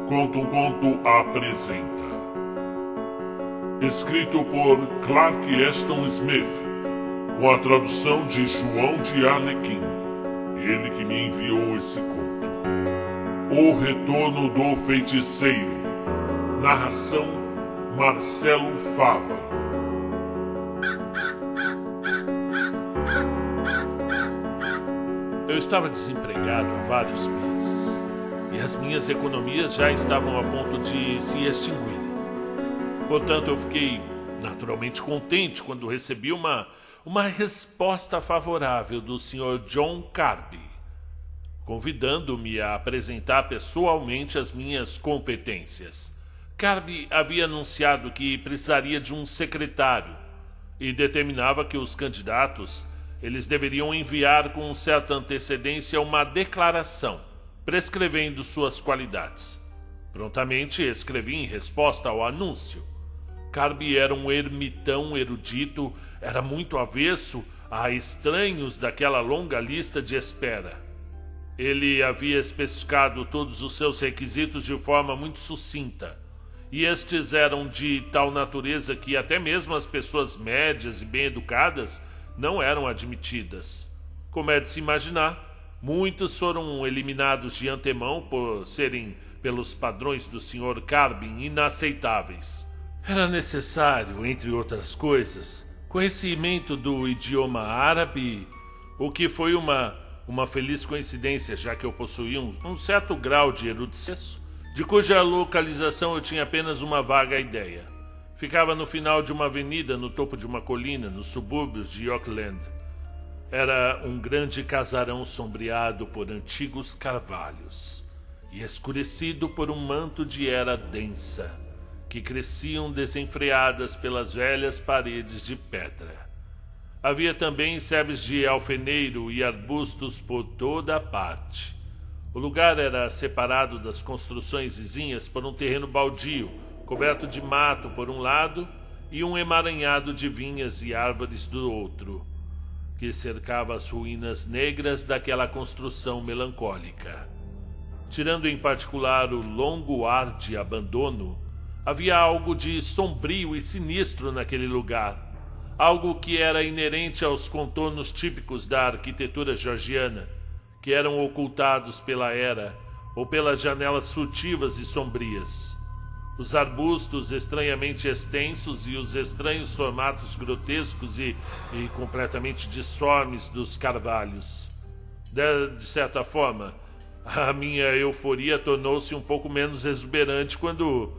Conto um Conto apresenta. Escrito por Clark Ashton Smith, com a tradução de João de Arlequim, ele que me enviou esse conto. O Retorno do Feiticeiro. Narração Marcelo Fávaro. Eu estava desempregado há vários meses e as minhas economias já estavam a ponto de se extinguirem. Portanto, eu fiquei naturalmente contente quando recebi uma resposta favorável do Sr. John Carby, convidando-me a apresentar pessoalmente as minhas competências. Carby havia anunciado que precisaria de um secretário e determinava que os candidatos eles deveriam enviar com certa antecedência uma declaração prescrevendo suas qualidades. Prontamente escrevi em resposta ao anúncio. Carby era um ermitão erudito, era muito avesso a estranhos daquela longa lista de espera. Ele havia especificado todos os seus requisitos de forma muito sucinta, e estes eram de tal natureza que até mesmo as pessoas médias e bem-educadas não eram admitidas. Como é de se imaginar, muitos foram eliminados de antemão por serem, pelos padrões do Sr. Carby, inaceitáveis. Era necessário, entre outras coisas, conhecimento do idioma árabe, o que foi uma feliz coincidência, já que eu possuía um certo grau de erudição, de cuja localização eu tinha apenas uma vaga ideia. Ficava no final de uma avenida, no topo de uma colina, nos subúrbios de Auckland. Era um grande casarão sombreado por antigos carvalhos e escurecido por um manto de era densa, que cresciam desenfreadas pelas velhas paredes de pedra. Havia também sebes de alfeneiro e arbustos por toda a parte. O lugar era separado das construções vizinhas por um terreno baldio, coberto de mato por um lado e um emaranhado de vinhas e árvores do outro, que cercava as ruínas negras daquela construção melancólica. Tirando em particular o longo ar de abandono, havia algo de sombrio e sinistro naquele lugar, algo que era inerente aos contornos típicos da arquitetura georgiana, que eram ocultados pela era ou pelas janelas furtivas e sombrias. Os arbustos estranhamente extensos e os estranhos formatos grotescos e completamente disformes dos carvalhos. De certa forma, a minha euforia tornou-se um pouco menos exuberante quando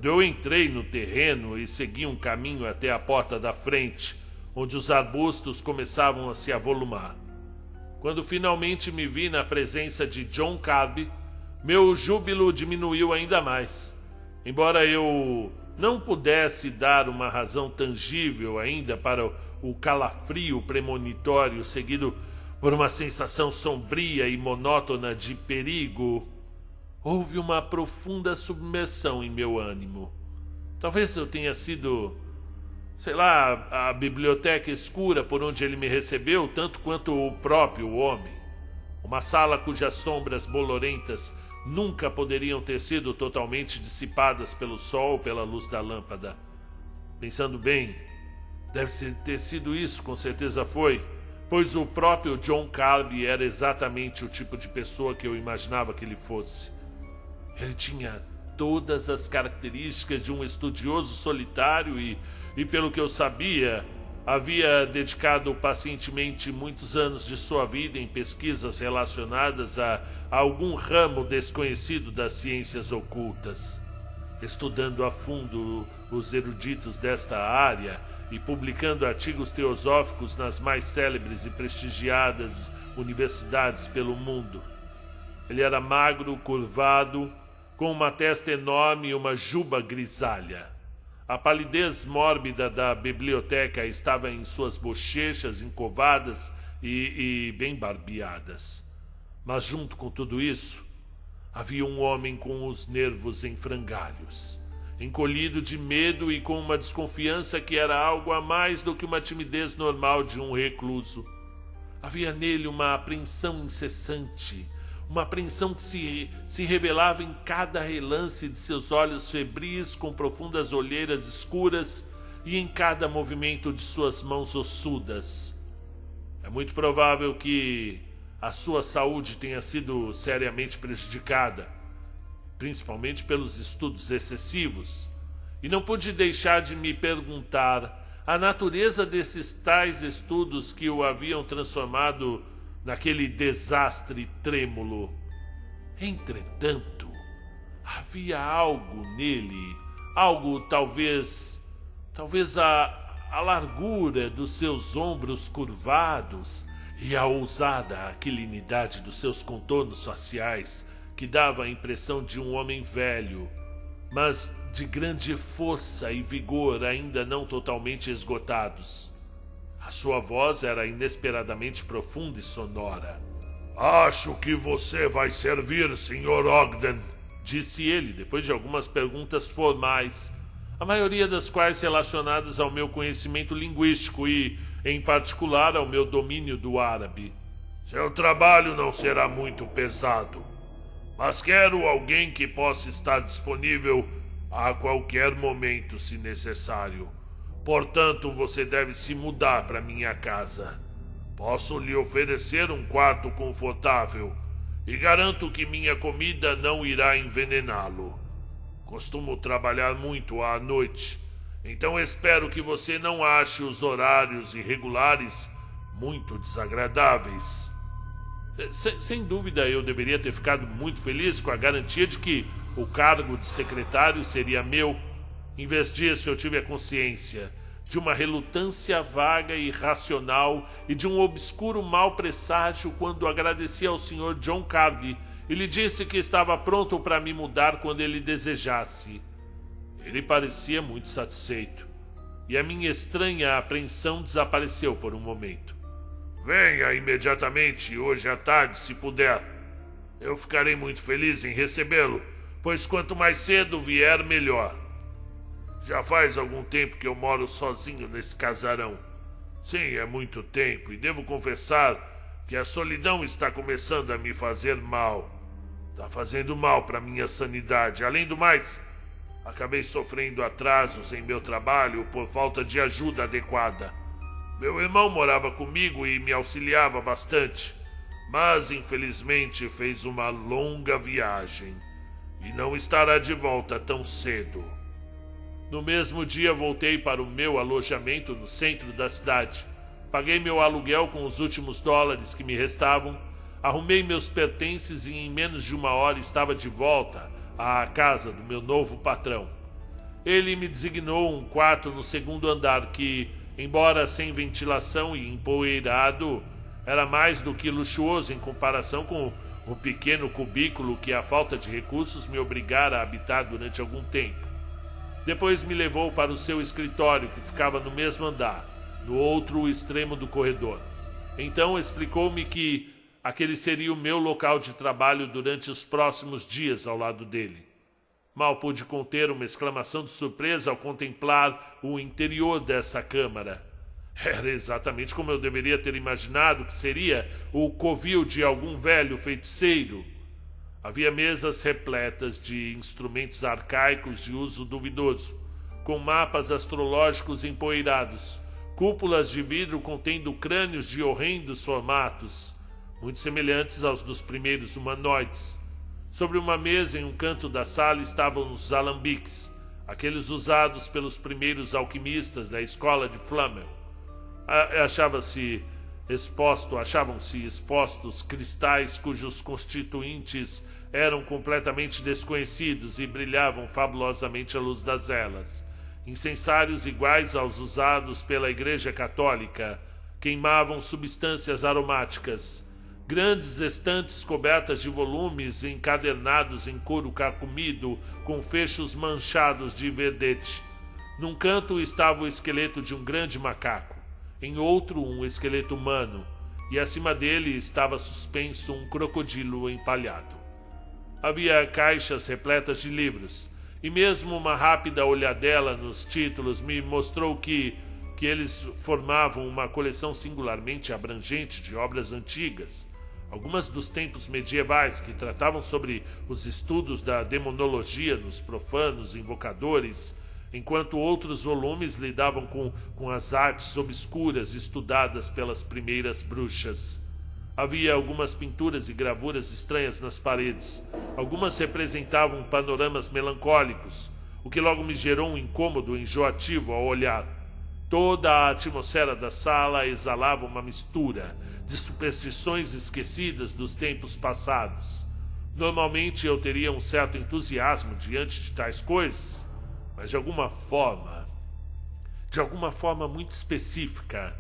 eu entrei no terreno e segui um caminho até a porta da frente, onde os arbustos começavam a se avolumar. Quando finalmente me vi na presença de John Carby, meu júbilo diminuiu ainda mais. Embora eu não pudesse dar uma razão tangível ainda para o calafrio premonitório seguido por uma sensação sombria e monótona de perigo, houve uma profunda submersão em meu ânimo. Talvez eu tenha sido, a biblioteca escura por onde ele me recebeu, tanto quanto o próprio homem. Uma sala cujas sombras bolorentas nunca poderiam ter sido totalmente dissipadas pelo sol ou pela luz da lâmpada. Pensando bem, deve ter sido isso, com certeza foi, pois o próprio John Carby era exatamente o tipo de pessoa que eu imaginava que ele fosse. Ele tinha todas as características de um estudioso solitário e pelo que eu sabia, havia dedicado pacientemente muitos anos de sua vida em pesquisas relacionadas a algum ramo desconhecido das ciências ocultas, estudando a fundo os eruditos desta área e publicando artigos teosóficos nas mais célebres e prestigiadas universidades pelo mundo. Ele era magro, curvado, com uma testa enorme e uma juba grisalha. A palidez mórbida da biblioteca estava em suas bochechas encovadas e bem barbeadas. Mas junto com tudo isso, havia um homem com os nervos em frangalhos, encolhido de medo e com uma desconfiança que era algo a mais do que uma timidez normal de um recluso. Havia nele uma apreensão incessante, uma apreensão que se revelava em cada relance de seus olhos febris com profundas olheiras escuras e em cada movimento de suas mãos ossudas. É muito provável que a sua saúde tenha sido seriamente prejudicada, principalmente pelos estudos excessivos, e não pude deixar de me perguntar a natureza desses tais estudos que o haviam transformado naquele desastre trêmulo. Entretanto, havia algo nele, algo talvez a largura dos seus ombros curvados e a ousada aquilinidade dos seus contornos faciais que dava a impressão de um homem velho, mas de grande força e vigor ainda não totalmente esgotados. A sua voz era inesperadamente profunda e sonora. Acho que você vai servir, Sr. Ogden, disse ele, depois de algumas perguntas formais, a maioria das quais relacionadas ao meu conhecimento linguístico e, em particular, ao meu domínio do árabe. Seu trabalho não será muito pesado, mas quero alguém que possa estar disponível a qualquer momento, se necessário. Portanto, você deve se mudar para minha casa. Posso lhe oferecer um quarto confortável e garanto que minha comida não irá envenená-lo. Costumo trabalhar muito à noite, então espero que você não ache os horários irregulares muito desagradáveis. Sem dúvida, eu deveria ter ficado muito feliz com a garantia de que o cargo de secretário seria meu. Em vez disso, eu tive a consciência de uma relutância vaga e irracional e de um obscuro mau presságio quando agradeci ao Sr. John Carby e lhe disse que estava pronto para me mudar quando ele desejasse. Ele parecia muito satisfeito, e a minha estranha apreensão desapareceu por um momento. Venha imediatamente hoje à tarde, se puder. Eu ficarei muito feliz em recebê-lo, pois quanto mais cedo vier, melhor. Já faz algum tempo que eu moro sozinho nesse casarão. Sim, é muito tempo, e devo confessar que a solidão está começando a me fazer mal. Está fazendo mal para minha sanidade. Além do mais, acabei sofrendo atrasos em meu trabalho por falta de ajuda adequada. Meu irmão morava comigo e me auxiliava bastante, mas infelizmente fez uma longa viagem e não estará de volta tão cedo. No mesmo dia voltei para o meu alojamento no centro da cidade. Paguei meu aluguel com os últimos dólares que me restavam, arrumei meus pertences e em menos de uma hora estava de volta à casa do meu novo patrão. Ele me designou um quarto no segundo andar que, embora sem ventilação e empoeirado, era mais do que luxuoso em comparação com o pequeno cubículo que a falta de recursos me obrigara a habitar durante algum tempo. Depois me levou para o seu escritório, que ficava no mesmo andar, no outro extremo do corredor. Então explicou-me que aquele seria o meu local de trabalho durante os próximos dias ao lado dele. Mal pude conter uma exclamação de surpresa ao contemplar o interior dessa câmara. Era exatamente como eu deveria ter imaginado que seria o covil de algum velho feiticeiro. Havia mesas repletas de instrumentos arcaicos de uso duvidoso, com mapas astrológicos empoeirados, cúpulas de vidro contendo crânios de horrendos formatos, muito semelhantes aos dos primeiros humanoides. Sobre uma mesa em um canto da sala estavam os alambiques, aqueles usados pelos primeiros alquimistas da escola de Flamel. Achavam-se expostos cristais cujos constituintes eram completamente desconhecidos e brilhavam fabulosamente à luz das velas. Incensários iguais aos usados pela Igreja Católica queimavam substâncias aromáticas. Grandes estantes cobertas de volumes encadernados em couro carcomido com fechos manchados de verdete. Num canto estava o esqueleto de um grande macaco, em outro um esqueleto humano, e acima dele estava suspenso um crocodilo empalhado. Havia caixas repletas de livros, e mesmo uma rápida olhadela nos títulos me mostrou que eles formavam uma coleção singularmente abrangente de obras antigas, Algumas dos tempos medievais que tratavam sobre os estudos da demonologia nos profanos invocadores, enquanto outros volumes lidavam com as artes obscuras estudadas pelas primeiras bruxas. Havia algumas pinturas e gravuras estranhas nas paredes. Algumas representavam panoramas melancólicos, o que logo me gerou um incômodo enjoativo ao olhar. Toda a atmosfera da sala exalava uma mistura de superstições esquecidas dos tempos passados. Normalmente eu teria um certo entusiasmo diante de tais coisas, mas de alguma forma muito específica,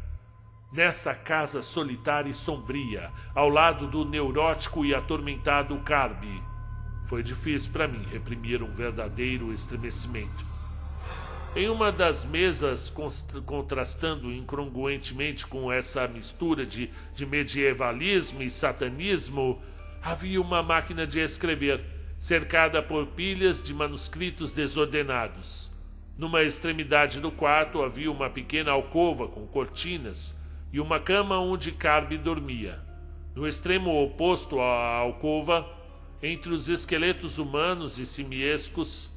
nesta casa solitária e sombria, ao lado do neurótico e atormentado Carby, foi difícil para mim reprimir um verdadeiro estremecimento. Em uma das mesas, contrastando incongruentemente com essa mistura de medievalismo e satanismo, havia uma máquina de escrever, cercada por pilhas de manuscritos desordenados. Numa extremidade do quarto havia uma pequena alcova com cortinas e uma cama onde Carby dormia. No extremo oposto à alcova, entre os esqueletos humanos e simiescos,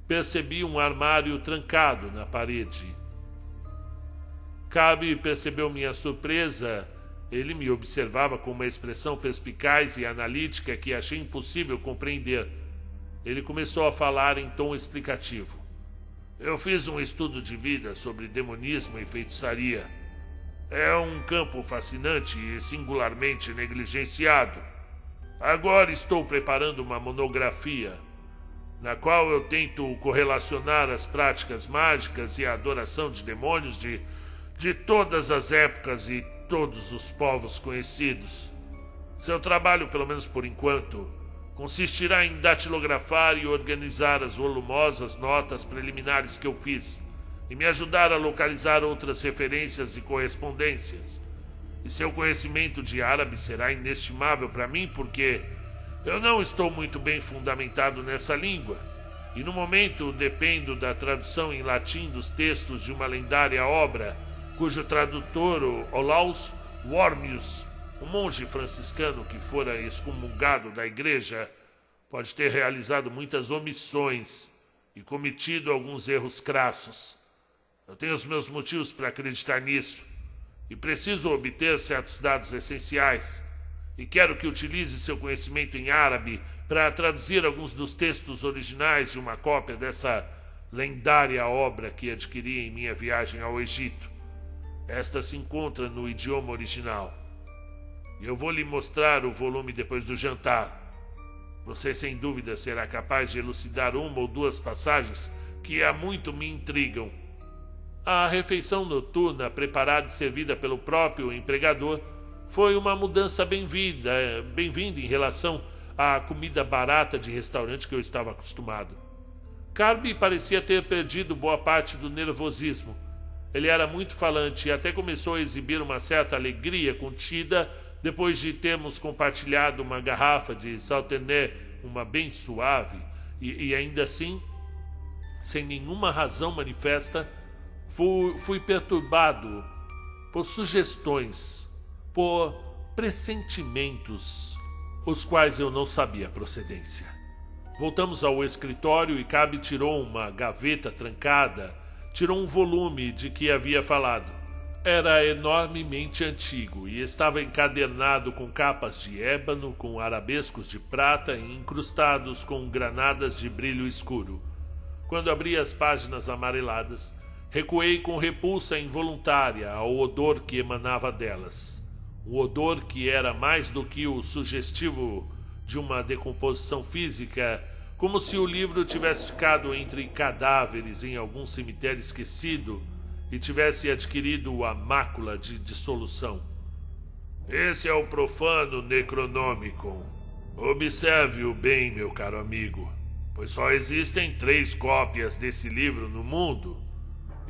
percebi um armário trancado na parede. Carby percebeu minha surpresa. Ele me observava com uma expressão perspicaz e analítica que achei impossível compreender. Ele começou a falar em tom explicativo. Eu fiz um estudo de vida sobre demonismo e feitiçaria. É um campo fascinante e singularmente negligenciado. Agora estou preparando uma monografia, na qual eu tento correlacionar as práticas mágicas e a adoração de demônios de todas as épocas e todos os povos conhecidos. Seu trabalho, pelo menos por enquanto, consistirá em datilografar e organizar as volumosas notas preliminares que eu fiz e me ajudar a localizar outras referências e correspondências. E seu conhecimento de árabe será inestimável para mim porque eu não estou muito bem fundamentado nessa língua, e no momento dependo da tradução em latim dos textos de uma lendária obra, cujo tradutor, Olaus Wormius, um monge franciscano que fora excomungado da igreja, pode ter realizado muitas omissões e cometido alguns erros crassos. Eu tenho os meus motivos para acreditar nisso, e preciso obter certos dados essenciais, e quero que utilize seu conhecimento em árabe para traduzir alguns dos textos originais de uma cópia dessa lendária obra que adquiri em minha viagem ao Egito. Esta se encontra no idioma original. E eu vou lhe mostrar o volume depois do jantar. Você, sem dúvida, será capaz de elucidar uma ou duas passagens que há muito me intrigam. A refeição noturna, preparada e servida pelo próprio empregador, foi uma mudança bem-vinda em relação à comida barata de restaurante que eu estava acostumado. Carby parecia ter perdido boa parte do nervosismo. Ele era muito falante e até começou a exibir uma certa alegria contida depois de termos compartilhado uma garrafa de Sauternes, uma bem suave, e ainda assim, sem nenhuma razão manifesta, fui perturbado por sugestões, por pressentimentos, os quais eu não sabia a procedência. Voltamos ao escritório e Carby tirou uma gaveta trancada, tirou um volume de que havia falado. Era enormemente antigo e estava encadernado com capas de ébano, com arabescos de prata e incrustados com granadas de brilho escuro. Quando abri as páginas amareladas, recuei com repulsa involuntária ao odor que emanava delas. Um odor que era mais do que o sugestivo de uma decomposição física, como se o livro tivesse ficado entre cadáveres em algum cemitério esquecido e tivesse adquirido a mácula de dissolução. Esse é o profano Necronomicon. Observe-o bem, meu caro amigo, pois só existem 3 cópias desse livro no mundo,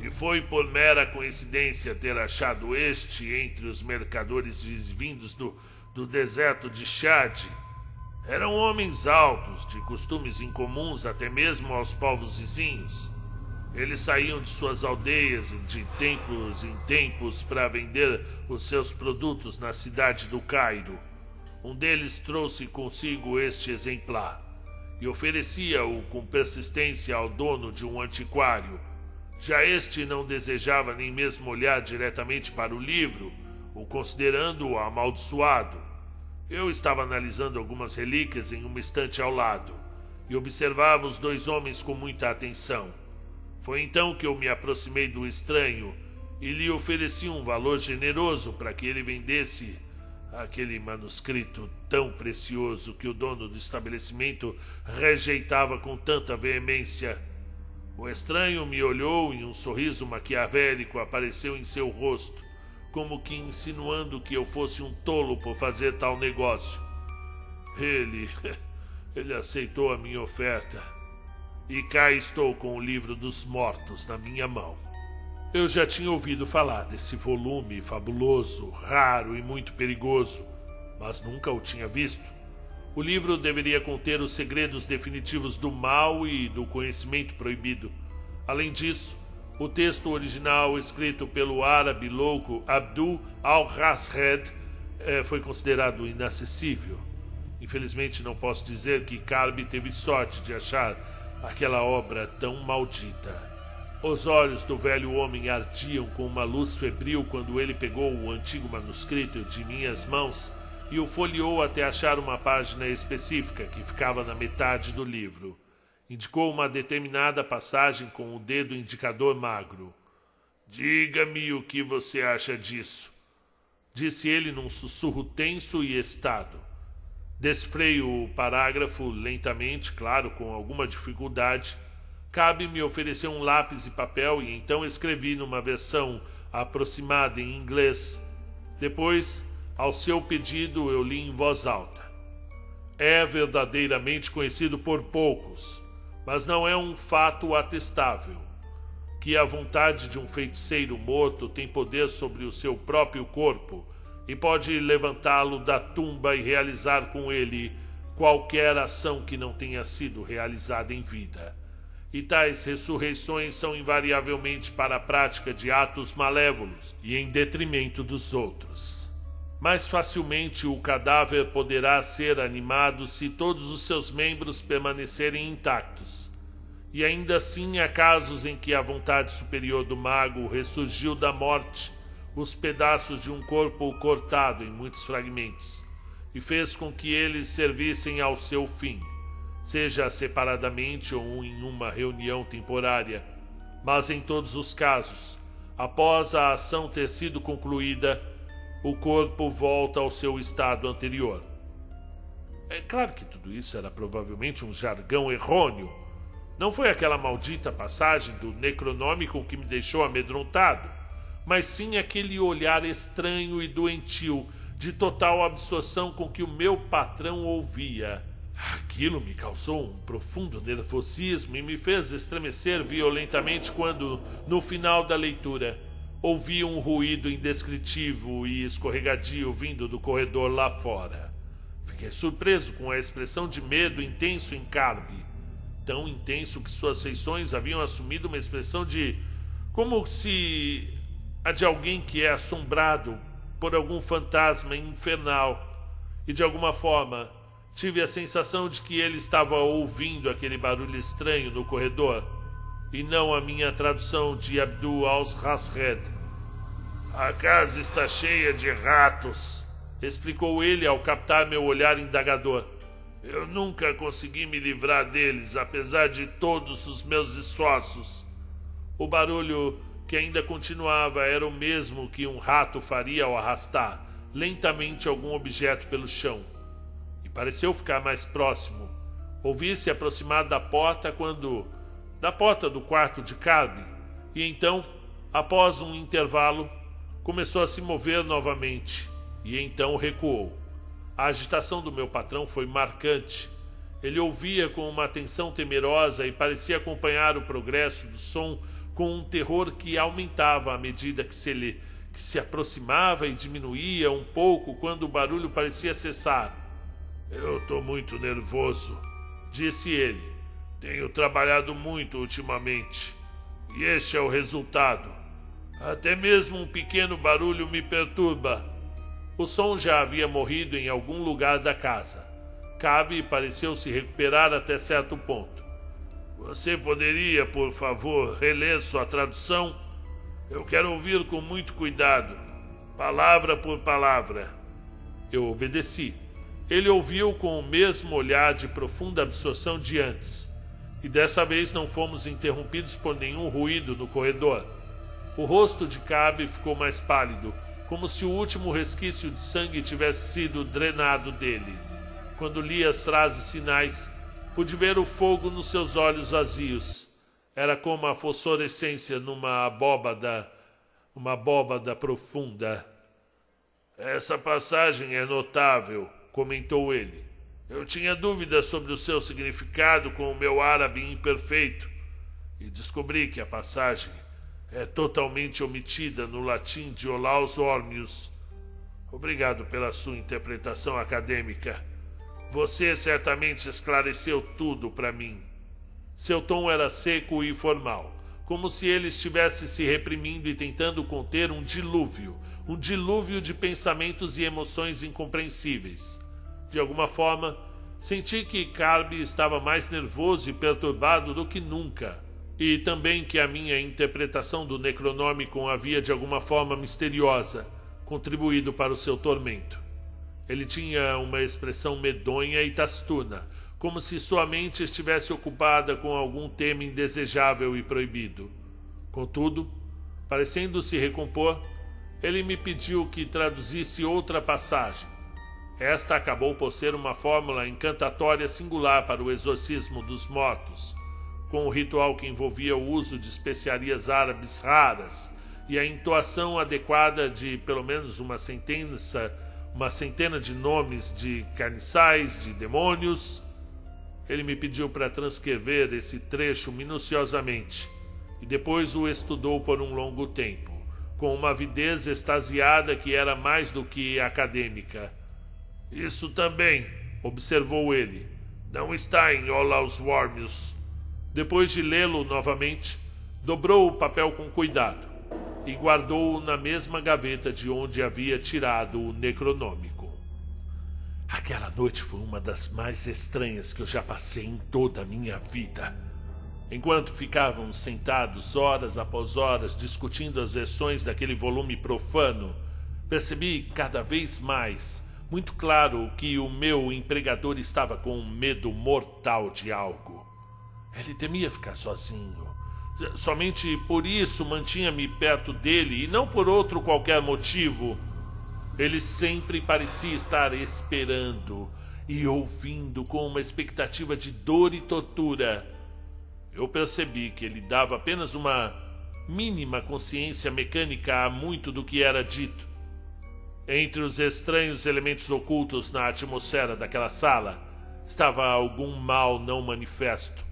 e foi por mera coincidência ter achado este entre os mercadores vindos do deserto de Chad. Eram homens altos, de costumes incomuns até mesmo aos povos vizinhos. Eles saíam de suas aldeias de tempos em tempos para vender os seus produtos na cidade do Cairo. um deles trouxe consigo este exemplar e oferecia-o com persistência ao dono de um antiquário. Já este não desejava nem mesmo olhar diretamente para o livro, o considerando-o amaldiçoado. Eu estava analisando algumas relíquias em uma estante ao lado e observava os dois homens com muita atenção. Foi então que eu me aproximei do estranho e lhe ofereci um valor generoso para que ele vendesse aquele manuscrito tão precioso que o dono do estabelecimento rejeitava com tanta veemência. O estranho me olhou e um sorriso maquiavélico apareceu em seu rosto, como que insinuando que eu fosse um tolo por fazer tal negócio. Ele aceitou a minha oferta e cá estou com o livro dos mortos na minha mão. Eu já tinha ouvido falar desse volume fabuloso, raro e muito perigoso, mas nunca o tinha visto. O livro deveria conter os segredos definitivos do mal e do conhecimento proibido. Além disso, o texto original, escrito pelo árabe louco Abdul al-Rashed, foi considerado inacessível. Infelizmente não posso dizer que Calbi teve sorte de achar aquela obra tão maldita. Os olhos do velho homem ardiam com uma luz febril quando ele pegou o antigo manuscrito de minhas mãos e o folheou até achar uma página específica que ficava na metade do livro. Indicou uma determinada passagem com o dedo indicador magro. "Diga-me o que você acha disso", disse ele num sussurro tenso e excitado. Decifrei o parágrafo lentamente, claro, com alguma dificuldade. Cabe me oferecer um lápis e papel e então escrevi numa versão aproximada em inglês. Depois, ao seu pedido, eu li em voz alta. "É verdadeiramente conhecido por poucos, mas não é um fato atestável, que a vontade de um feiticeiro morto tem poder sobre o seu próprio corpo e pode levantá-lo da tumba e realizar com ele qualquer ação que não tenha sido realizada em vida. E tais ressurreições são invariavelmente para a prática de atos malévolos e em detrimento dos outros. Mais facilmente o cadáver poderá ser animado se todos os seus membros permanecerem intactos. E ainda assim há casos em que a vontade superior do mago ressurgiu da morte os pedaços de um corpo cortado em muitos fragmentos e fez com que eles servissem ao seu fim, seja separadamente ou em uma reunião temporária, mas em todos os casos, após a ação ter sido concluída, o corpo volta ao seu estado anterior." É claro que tudo isso era provavelmente um jargão errôneo. Não foi aquela maldita passagem do Necronômico que me deixou amedrontado, mas sim aquele olhar estranho e doentio de total absorção com que o meu patrão ouvia. Aquilo me causou um profundo nervosismo e me fez estremecer violentamente quando, no final da leitura, ouvi um ruído indescritível e escorregadio vindo do corredor lá fora. Fiquei surpreso com a expressão de medo intenso em Calbi, tão intenso que suas feições haviam assumido uma expressão como se a de alguém que é assombrado por algum fantasma infernal, e de alguma forma tive a sensação de que ele estava ouvindo aquele barulho estranho no corredor, e não a minha tradução de Abdul al-Rashed. "A casa está cheia de ratos", explicou ele ao captar meu olhar indagador. "Eu nunca consegui me livrar deles, apesar de todos os meus esforços." O barulho que ainda continuava era o mesmo que um rato faria ao arrastar lentamente algum objeto pelo chão. E pareceu ficar mais próximo. Ouvi-se aproximar da porta da porta do quarto de Calbi, e então, após um intervalo, começou a se mover novamente, e então recuou. A agitação do meu patrão foi marcante. Ele ouvia com uma atenção temerosa e parecia acompanhar o progresso do som com um terror que aumentava à medida que se aproximava e diminuía um pouco quando o barulho parecia cessar. "Eu estou muito nervoso", disse ele. "Tenho trabalhado muito ultimamente, e este é o resultado. Até mesmo um pequeno barulho me perturba." O som já havia morrido em algum lugar da casa. Cabe pareceu se recuperar até certo ponto. Você poderia, por favor, reler sua tradução? Eu quero ouvir com muito cuidado, palavra por palavra. Eu obedeci. Ele ouviu com o mesmo olhar de profunda absorção de antes. E dessa vez não fomos interrompidos por nenhum ruído no corredor. O rosto de Cabe ficou mais pálido, como se o último resquício de sangue tivesse sido drenado dele. Quando li as frases finais, pude ver o fogo nos seus olhos vazios. Era como a fosforescência numa abóbada profunda. Essa passagem é notável, comentou ele. Eu tinha dúvidas sobre o seu significado com o meu árabe imperfeito e descobri que a passagem é totalmente omitida no latim de Olaus Ormius. Obrigado pela sua interpretação acadêmica. Você certamente esclareceu tudo para mim. Seu tom era seco e formal, como se ele estivesse se reprimindo e tentando conter um dilúvio de pensamentos e emoções incompreensíveis. De alguma forma, senti que Cabe estava mais nervoso e perturbado do que nunca, e também que a minha interpretação do Necronômicon havia de alguma forma misteriosa contribuído para o seu tormento. Ele tinha uma expressão medonha e taciturna, como se sua mente estivesse ocupada com algum tema indesejável e proibido. Contudo, parecendo se recompor, ele me pediu que traduzisse outra passagem. Esta acabou por ser uma fórmula encantatória singular para o exorcismo dos mortos, com o ritual que envolvia o uso de especiarias árabes raras e a entoação adequada de pelo menos uma centena de nomes de carniçais, de demônios. Ele me pediu para transcrever esse trecho minuciosamente e depois o estudou por um longo tempo, com uma avidez extasiada que era mais do que acadêmica. Isso também, observou ele, não está em Olaus Ormius. Depois de lê-lo novamente, dobrou o papel com cuidado e guardou-o na mesma gaveta de onde havia tirado o Necronômico. Aquela noite foi uma das mais estranhas que eu já passei em toda a minha vida. Enquanto ficávamos sentados horas após horas discutindo as versões daquele volume profano, percebi cada vez mais, muito claro, que o meu empregador estava com um medo mortal de algo. Ele temia ficar sozinho. Somente por isso mantinha-me perto dele e não por outro qualquer motivo. Ele sempre parecia estar esperando e ouvindo com uma expectativa de dor e tortura. Eu percebi que ele dava apenas uma mínima consciência mecânica a muito do que era dito. Entre os estranhos elementos ocultos na atmosfera daquela sala estava algum mal não manifesto,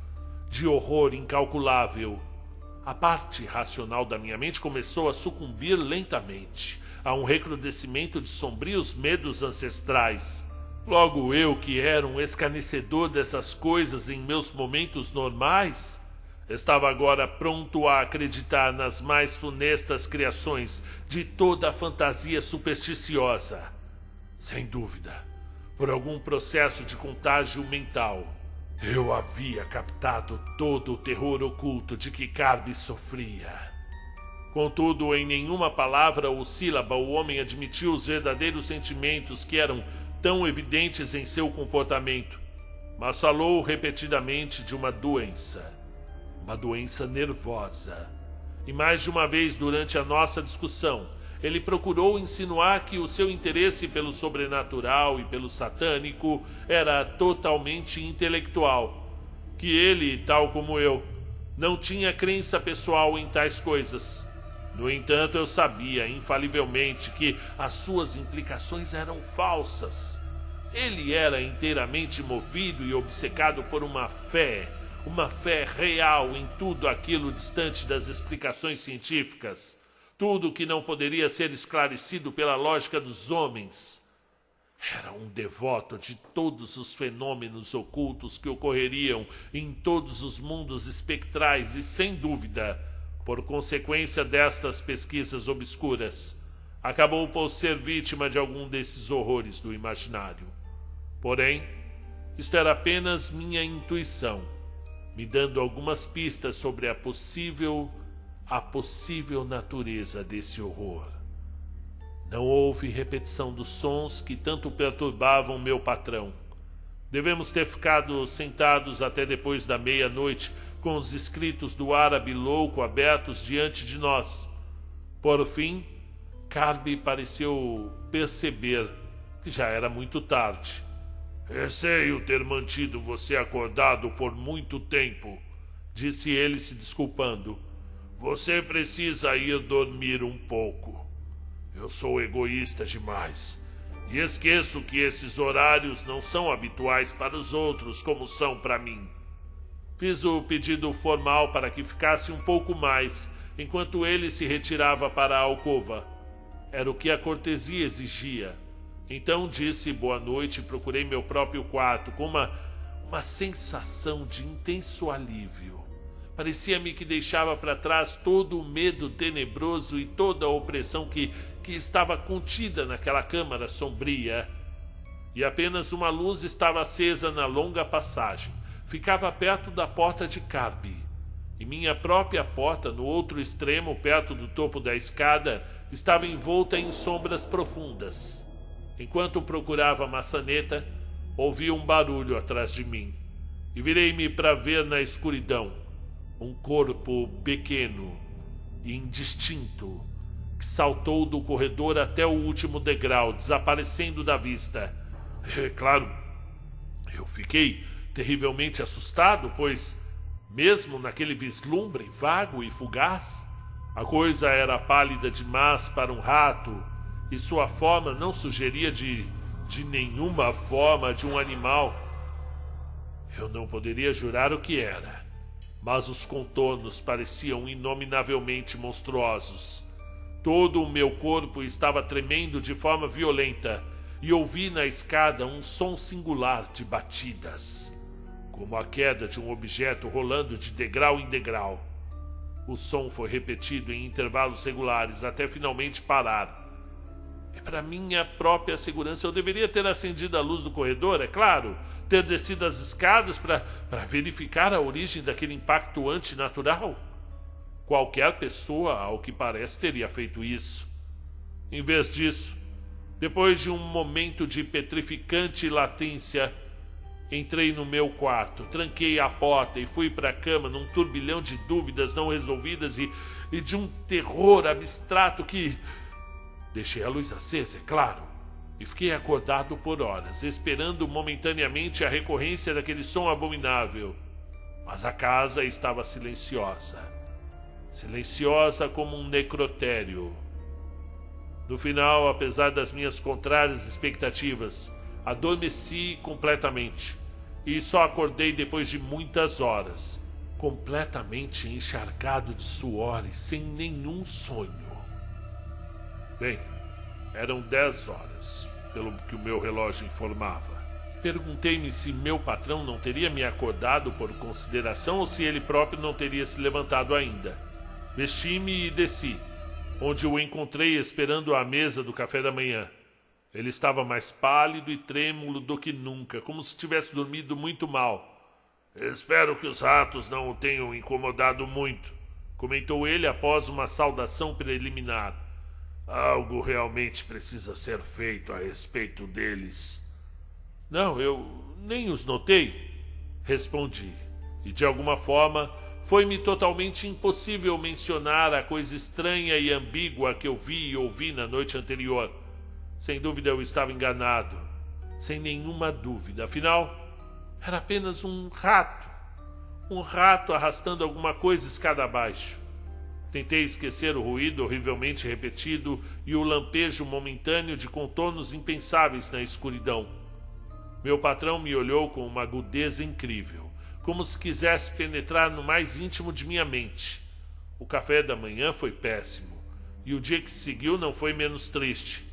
de horror incalculável. A parte racional da minha mente começou a sucumbir lentamente a um recrudescimento de sombrios medos ancestrais. Logo eu, que era um escarnecedor dessas coisas em meus momentos normais, estava agora pronto a acreditar nas mais funestas criações de toda a fantasia supersticiosa. Sem dúvida, por algum processo de contágio mental, eu havia captado todo o terror oculto de que Cabe sofria. Contudo, em nenhuma palavra ou sílaba o homem admitiu os verdadeiros sentimentos que eram tão evidentes em seu comportamento, mas falou repetidamente de uma doença nervosa. E mais de uma vez durante a nossa discussão, ele procurou insinuar que o seu interesse pelo sobrenatural e pelo satânico era totalmente intelectual, que ele, tal como eu, não tinha crença pessoal em tais coisas. No entanto, eu sabia infalivelmente que as suas implicações eram falsas. Ele era inteiramente movido e obcecado por uma fé real em tudo aquilo distante das explicações científicas, tudo que não poderia ser esclarecido pela lógica dos homens. Era um devoto de todos os fenômenos ocultos que ocorreriam em todos os mundos espectrais e, sem dúvida, por consequência destas pesquisas obscuras, acabou por ser vítima de algum desses horrores do imaginário. Porém, isto era apenas minha intuição, me dando algumas pistas sobre a possível natureza desse horror. Não houve repetição dos sons que tanto perturbavam meu patrão. Devemos ter ficado sentados até depois da meia-noite, com os escritos do árabe louco abertos diante de nós. Por fim, Carby pareceu perceber que já era muito tarde. "Receio ter mantido você acordado por muito tempo", disse ele se desculpando. "Você precisa ir dormir um pouco. Eu sou egoísta demais e esqueço que esses horários não são habituais para os outros como são para mim." Fiz o pedido formal para que ficasse um pouco mais, enquanto ele se retirava para a alcova. Era o que a cortesia exigia. Então disse boa noite e procurei meu próprio quarto com uma sensação de intenso alívio. Parecia-me que deixava para trás todo o medo tenebroso e toda a opressão que estava contida naquela câmara sombria. E apenas uma luz estava acesa na longa passagem. Ficava perto da porta de Carby. E minha própria porta, no outro extremo, perto do topo da escada, estava envolta em sombras profundas. Enquanto procurava a maçaneta, ouvi um barulho atrás de mim e virei-me para ver na escuridão um corpo pequeno e indistinto que saltou do corredor até o último degrau, desaparecendo da vista. É claro, eu fiquei terrivelmente assustado, pois, mesmo naquele vislumbre vago e fugaz, a coisa era pálida demais para um rato, e sua forma não sugeria de nenhuma forma de um animal. Eu não poderia jurar o que era, mas os contornos pareciam inominavelmente monstruosos. Todo o meu corpo estava tremendo de forma violenta, e ouvi na escada um som singular de batidas, como a queda de um objeto rolando de degrau em degrau. O som foi repetido em intervalos regulares até finalmente parar. E para minha própria segurança eu deveria ter acendido a luz do corredor, é claro, ter descido as escadas para verificar a origem daquele impacto antinatural. Qualquer pessoa, ao que parece, teria feito isso. Em vez disso, depois de um momento de petrificante latência, entrei no meu quarto, tranquei a porta e fui para a cama num turbilhão de dúvidas não resolvidas e de um terror abstrato que... Deixei a luz acesa, é claro, e fiquei acordado por horas, esperando momentaneamente a recorrência daquele som abominável. Mas a casa estava silenciosa. Silenciosa como um necrotério. No final, apesar das minhas contrárias expectativas, adormeci completamente e só acordei depois de muitas horas, completamente encharcado de suor e sem nenhum sonho. Bem, eram 10 horas, pelo que o meu relógio informava. Perguntei-me se meu patrão não teria me acordado por consideração ou se ele próprio não teria se levantado ainda. Vesti-me e desci, onde o encontrei esperando à mesa do café da manhã. Ele estava mais pálido e trêmulo do que nunca, como se tivesse dormido muito mal. "Espero que os ratos não o tenham incomodado muito", comentou ele após uma saudação preliminar. "Algo realmente precisa ser feito a respeito deles." "Não, eu nem os notei", respondi, e de alguma forma foi-me totalmente impossível mencionar a coisa estranha e ambígua que eu vi e ouvi na noite anterior. Sem dúvida eu estava enganado, sem nenhuma dúvida, afinal, era apenas um rato arrastando alguma coisa escada abaixo. Tentei esquecer o ruído horrivelmente repetido e o lampejo momentâneo de contornos impensáveis na escuridão. Meu patrão me olhou com uma agudeza incrível, como se quisesse penetrar no mais íntimo de minha mente. O café da manhã foi péssimo, e o dia que seguiu não foi menos triste.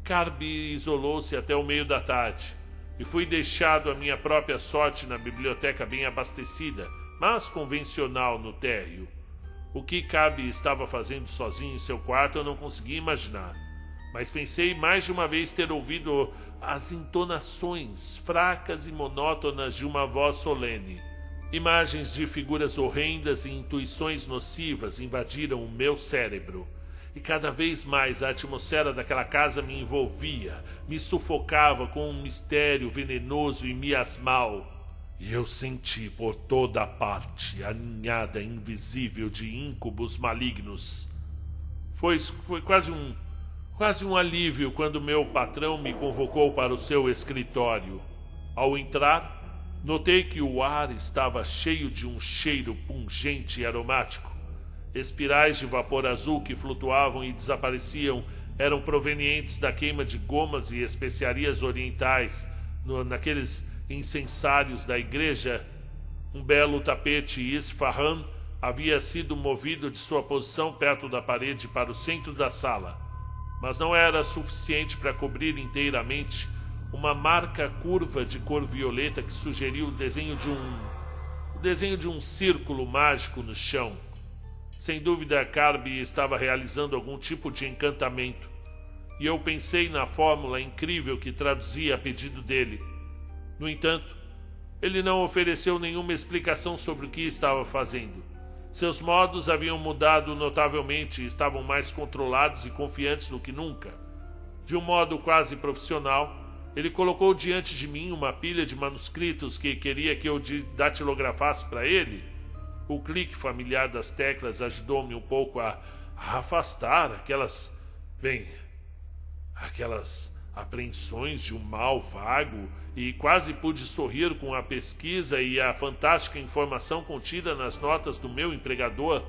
Carby isolou-se até o meio da tarde, e fui deixado à minha própria sorte na biblioteca bem abastecida, mas convencional no térreo. O que Carby estava fazendo sozinho em seu quarto eu não conseguia imaginar. mas pensei mais de uma vez ter ouvido as entonações fracas e monótonas de uma voz solene. Imagens de figuras horrendas e intuições nocivas invadiram o meu cérebro, e cada vez mais a atmosfera daquela casa me envolvia, me sufocava com um mistério venenoso e miasmal. E eu senti por toda a parte a ninhada invisível de íncubos malignos. Foi quase um alívio quando meu patrão me convocou para o seu escritório. Ao entrar, notei que o ar estava cheio de um cheiro pungente e aromático. Espirais de vapor azul que flutuavam e desapareciam eram provenientes da queima de gomas e especiarias orientais naqueles incensários da igreja. Um belo tapete Isfahan havia sido movido de sua posição perto da parede para o centro da sala, mas não era suficiente para cobrir inteiramente uma marca curva de cor violeta que sugeriu o desenho de um círculo mágico no chão. Sem dúvida, Carby estava realizando algum tipo de encantamento, e eu pensei na fórmula incrível que traduzia a pedido dele. No entanto, ele não ofereceu nenhuma explicação sobre o que estava fazendo. Seus modos haviam mudado notavelmente e estavam mais controlados e confiantes do que nunca. De um modo quase profissional, ele colocou diante de mim uma pilha de manuscritos que queria que eu datilografasse para ele. O clique familiar das teclas ajudou-me um pouco a afastar aquelas apreensões de um mal vago, e quase pude sorrir com a pesquisa e a fantástica informação contida nas notas do meu empregador,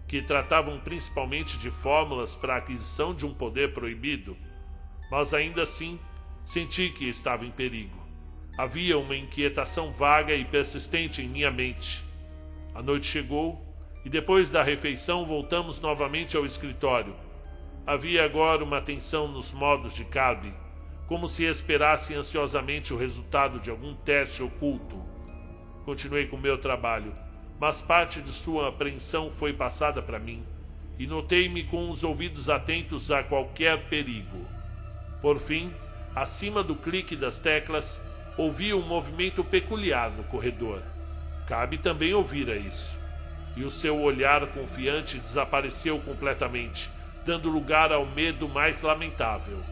que tratavam principalmente de fórmulas para a aquisição de um poder proibido. Mas ainda assim, senti que estava em perigo. Havia uma inquietação vaga e persistente em minha mente. A noite chegou e depois da refeição voltamos novamente ao escritório. Havia agora uma tensão nos modos de Carby, como se esperasse ansiosamente o resultado de algum teste oculto. Continuei com meu trabalho, mas parte de sua apreensão foi passada para mim, e notei-me com os ouvidos atentos a qualquer perigo. Por fim, acima do clique das teclas, ouvi um movimento peculiar no corredor. Carby também ouvira isso, e o seu olhar confiante desapareceu completamente, dando lugar ao medo mais lamentável.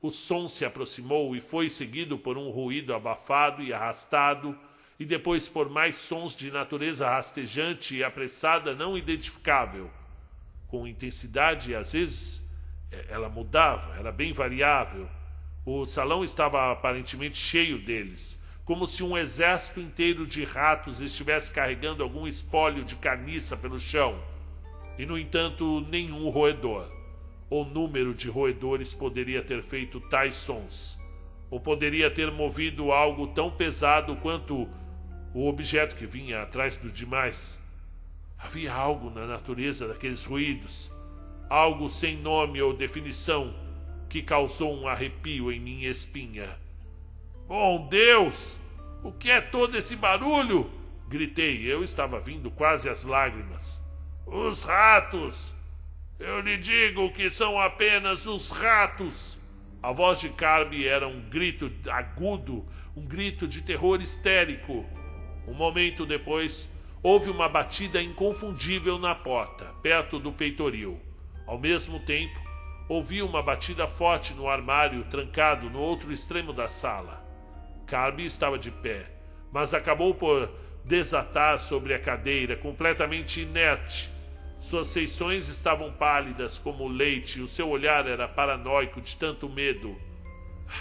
O som se aproximou e foi seguido por um ruído abafado e arrastado, e depois por mais sons de natureza rastejante e apressada não identificável. Com intensidade, às vezes, ela mudava, era bem variável. O salão estava aparentemente cheio deles, como se um exército inteiro de ratos estivesse carregando algum espólio de carniça pelo chão. E, no entanto, nenhum roedor. O número de roedores poderia ter feito tais sons, ou poderia ter movido algo tão pesado quanto o objeto que vinha atrás dos demais. Havia algo na natureza daqueles ruídos, algo sem nome ou definição, que causou um arrepio em minha espinha. Bom Deus! O que é todo esse barulho? Gritei. Eu estava vindo quase às lágrimas. Os ratos! Eu lhe digo que são apenas os ratos! A voz de Carby era um grito agudo, um grito de terror histérico. Um momento depois, houve uma batida inconfundível na porta, perto do peitoril. Ao mesmo tempo, ouvi uma batida forte no armário trancado no outro extremo da sala. Carby estava de pé, mas acabou por desatar sobre a cadeira, completamente inerte. Suas feições estavam pálidas como o leite e o seu olhar era paranoico de tanto medo.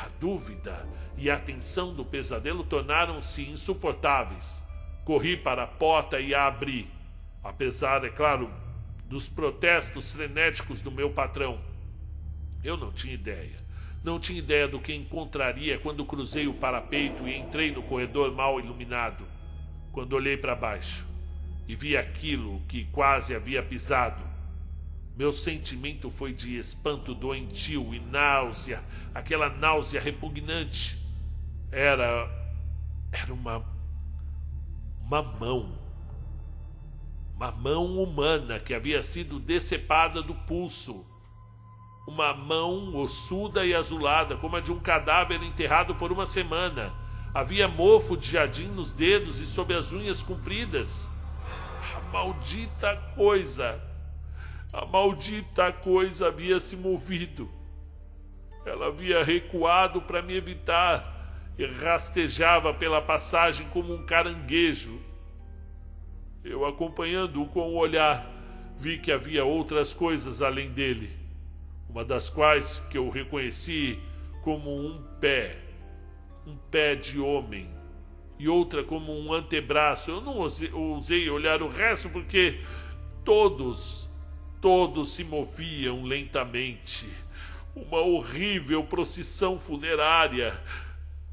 A dúvida e a tensão do pesadelo tornaram-se insuportáveis. Corri para a porta e a abri, apesar, é claro, dos protestos frenéticos do meu patrão. Eu não tinha ideia. Não tinha ideia do que encontraria quando cruzei o parapeito e entrei no corredor mal iluminado. Quando olhei para baixo e vi aquilo que quase havia pisado, meu sentimento foi de espanto doentio e náusea, aquela náusea repugnante. Era uma mão humana que havia sido decepada do pulso. Uma mão ossuda e azulada, como a de um cadáver enterrado por uma semana. Havia mofo de jardim nos dedos e sob as unhas compridas. A maldita coisa havia se movido. Ela havia recuado para me evitar e rastejava pela passagem como um caranguejo. Eu, acompanhando-o com o olhar, vi que havia outras coisas além dele, uma das quais que eu reconheci como um pé de homem, e outra como um antebraço. Eu não ousei olhar o resto porque todos se moviam lentamente. Uma horrível procissão funerária.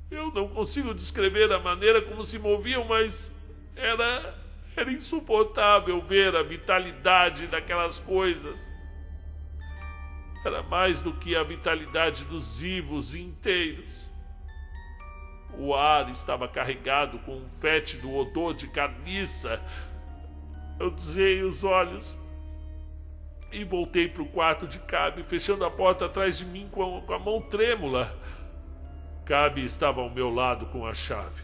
Eu não consigo descrever a maneira como se moviam, mas era insuportável ver a vitalidade daquelas coisas. Era mais do que a vitalidade dos vivos e inteiros. O ar estava carregado com um fétido odor de carniça. Eu desviei os olhos e voltei para o quarto de Cabe, fechando a porta atrás de mim com a mão trêmula. Cabe estava ao meu lado com a chave.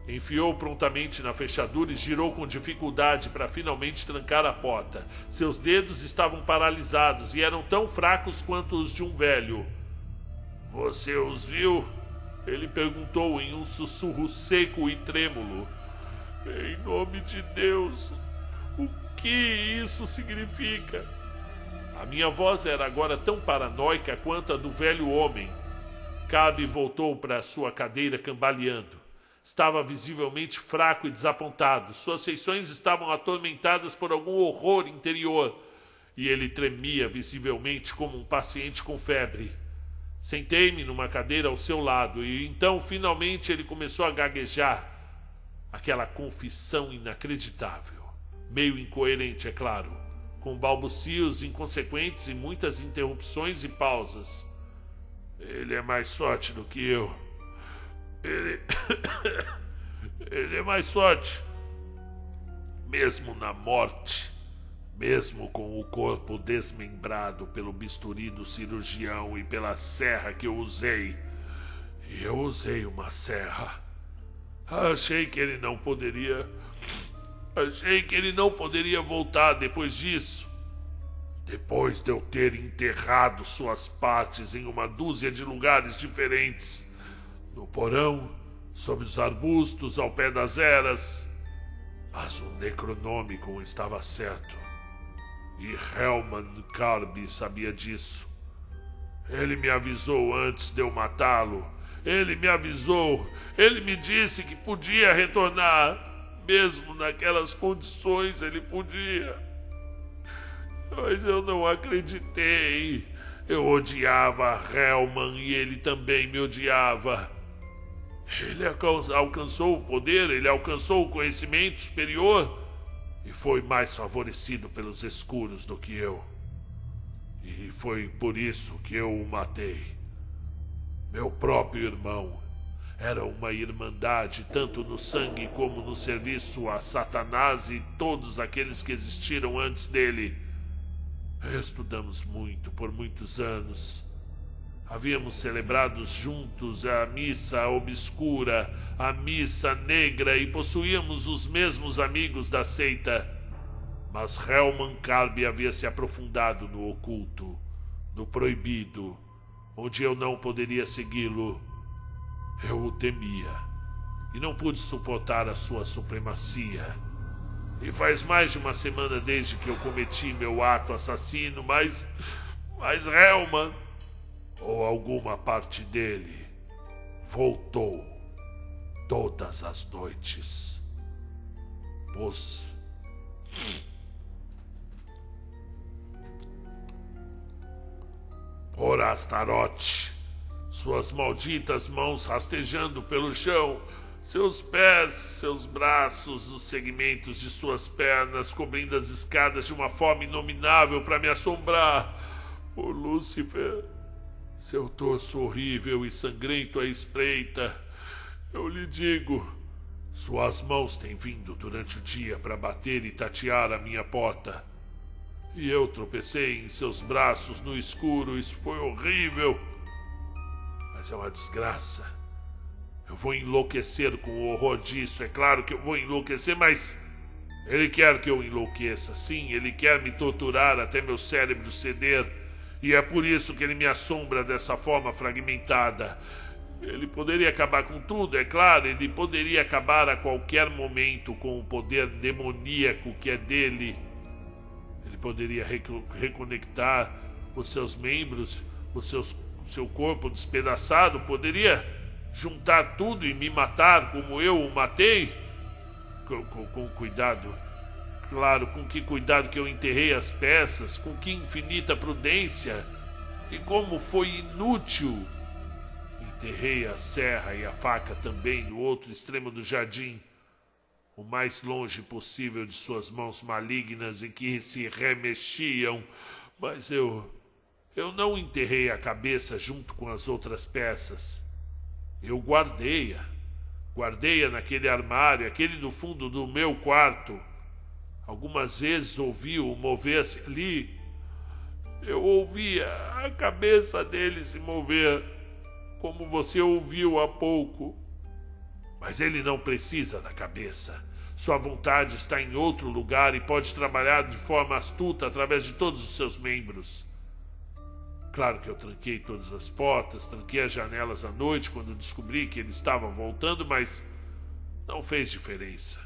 Enfiou prontamente na fechadura e girou com dificuldade para finalmente trancar a porta. Seus dedos estavam paralisados e eram tão fracos quanto os de um velho. "Você os viu?" ele perguntou em um sussurro seco e trêmulo. "Em nome de Deus, o que isso significa?" A minha voz era agora tão paranoica quanto a do velho homem. Cabe voltou para sua cadeira cambaleando. Estava visivelmente fraco e desapontado. Suas feições estavam atormentadas por algum horror interior, e ele tremia visivelmente como um paciente com febre. Sentei-me numa cadeira ao seu lado, e então finalmente ele começou a gaguejar. Aquela confissão inacreditável, meio incoerente, é claro, com balbucios inconsequentes e muitas interrupções e pausas. "Ele é mais forte do que eu. Ele é mais forte. Mesmo na morte, mesmo com o corpo desmembrado pelo bisturi do cirurgião e pela serra que eu usei. E eu usei uma serra. Achei que ele não poderia voltar depois disso. Depois de eu ter enterrado suas partes em uma dúzia de lugares diferentes. No porão, sob os arbustos, ao pé das eras. Mas o Necronômico estava certo. E Helman Carby sabia disso. Ele me avisou antes de eu matá-lo. Ele me avisou. Ele me disse que podia retornar. Mesmo naquelas condições ele podia. Mas eu não acreditei. Eu odiava Helman e ele também me odiava. Ele alcançou o poder, ele alcançou o conhecimento superior e foi mais favorecido pelos escuros do que eu. E foi por isso que eu o matei. Meu próprio irmão. Era uma irmandade tanto no sangue como no serviço a Satanás e todos aqueles que existiram antes dele. Estudamos muito por muitos anos. Havíamos celebrado juntos a missa obscura, a missa negra e possuíamos os mesmos amigos da seita. Mas Helman Carby havia se aprofundado no oculto, no proibido, onde eu não poderia segui-lo. Eu o temia e não pude suportar a sua supremacia. E faz mais de uma semana desde que eu cometi meu ato assassino, mas Helman, ou alguma parte dele, voltou todas as noites. Por Astaroth, suas malditas mãos rastejando pelo chão, seus pés, seus braços, os segmentos de suas pernas cobrindo as escadas de uma forma inominável para me assombrar. Por Lúcifer, seu torso horrível e sangrento à espreita, eu lhe digo, suas mãos têm vindo durante o dia para bater e tatear a minha porta. e eu tropecei em seus braços no escuro. Isso foi horrível, mas é uma desgraça. Eu vou enlouquecer com o horror disso. É claro que eu vou enlouquecer, mas ele quer que eu enlouqueça. Sim, ele quer me torturar até meu cérebro ceder. E é por isso que ele me assombra dessa forma fragmentada. Ele poderia acabar com tudo, é claro. Ele poderia acabar a qualquer momento com o poder demoníaco que é dele. Ele poderia reconectar os seus membros, o seu corpo despedaçado. Poderia juntar tudo e me matar como eu o matei. Com cuidado. Claro, com que cuidado que eu enterrei as peças, com que infinita prudência, e como foi inútil. Enterrei a serra e a faca também no outro extremo do jardim, o mais longe possível de suas mãos malignas em que se remexiam, mas eu não enterrei a cabeça junto com as outras peças. Eu guardei-a naquele armário, aquele no fundo do meu quarto. Algumas vezes ouvi-o mover-se ali. Eu ouvia a cabeça dele se mover, como você ouviu há pouco. Mas ele não precisa da cabeça. Sua vontade está em outro lugar e pode trabalhar de forma astuta através de todos os seus membros. Claro que eu tranquei todas as portas, tranquei as janelas à noite quando descobri que ele estava voltando, mas não fez diferença.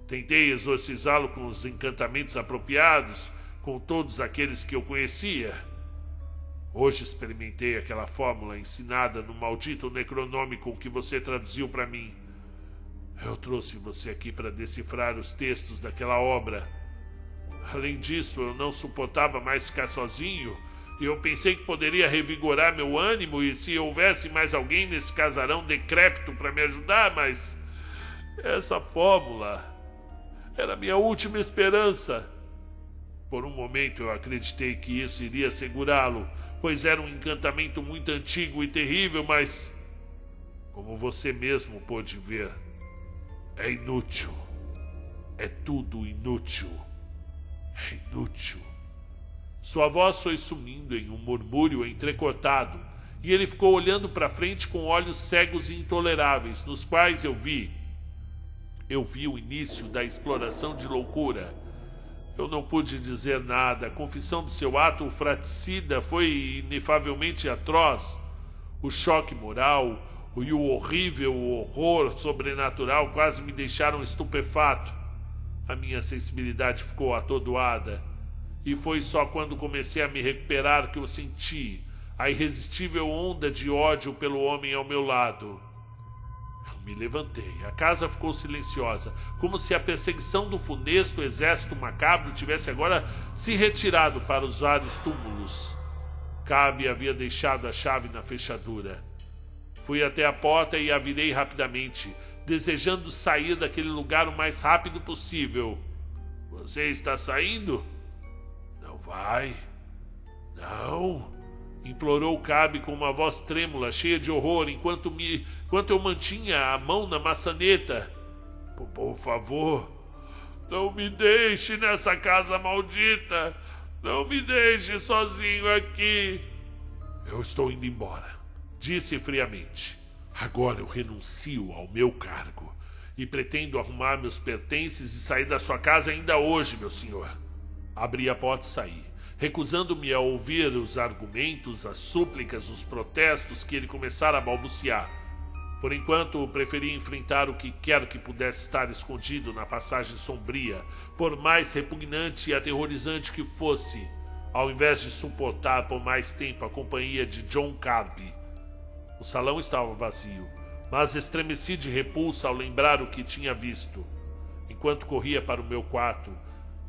Tentei exorcizá-lo com os encantamentos apropriados, com todos aqueles que eu conhecia. Hoje experimentei aquela fórmula ensinada no maldito Necronômico que você traduziu para mim. Eu trouxe você aqui para decifrar os textos daquela obra. Além disso, eu não suportava mais ficar sozinho, e eu pensei que poderia revigorar meu ânimo e se houvesse mais alguém nesse casarão decrépito para me ajudar, mas essa fórmula era minha última esperança. Por um momento eu acreditei que isso iria segurá-lo, pois era um encantamento muito antigo e terrível, mas, como você mesmo pôde ver, é inútil. É tudo inútil. É inútil. Sua voz foi sumindo em um murmúrio entrecortado, e ele ficou olhando para frente com olhos cegos e intoleráveis, nos quais eu vi o início da exploração de loucura. Eu não pude dizer nada. A confissão do seu ato fratricida foi inefavelmente atroz. O choque moral e o horrível horror sobrenatural quase me deixaram estupefato. A minha sensibilidade ficou atordoada, e foi só quando comecei a me recuperar que eu senti a irresistível onda de ódio pelo homem ao meu lado. Me levantei. A casa ficou silenciosa, como se a perseguição do funesto exército macabro tivesse agora se retirado para os vários túmulos. Cabe havia deixado a chave na fechadura. Fui até a porta e a virei rapidamente, desejando sair daquele lugar o mais rápido possível. Você está saindo? Não vai? Não? Implorou Cabe com uma voz trêmula, cheia de horror, enquanto eu mantinha a mão na maçaneta. Por favor, não me deixe nessa casa maldita. Não me deixe sozinho aqui. Eu estou indo embora, disse friamente. Agora eu renuncio ao meu cargo e pretendo arrumar meus pertences e sair da sua casa ainda hoje, meu senhor. Abri a porta e saí, recusando-me a ouvir os argumentos, as súplicas, os protestos que ele começara a balbuciar. Por enquanto, preferi enfrentar o que quer que pudesse estar escondido na passagem sombria, por mais repugnante e aterrorizante que fosse, ao invés de suportar por mais tempo a companhia de John Carby. O salão estava vazio, mas estremeci de repulsa ao lembrar o que tinha visto. Enquanto corria para o meu quarto,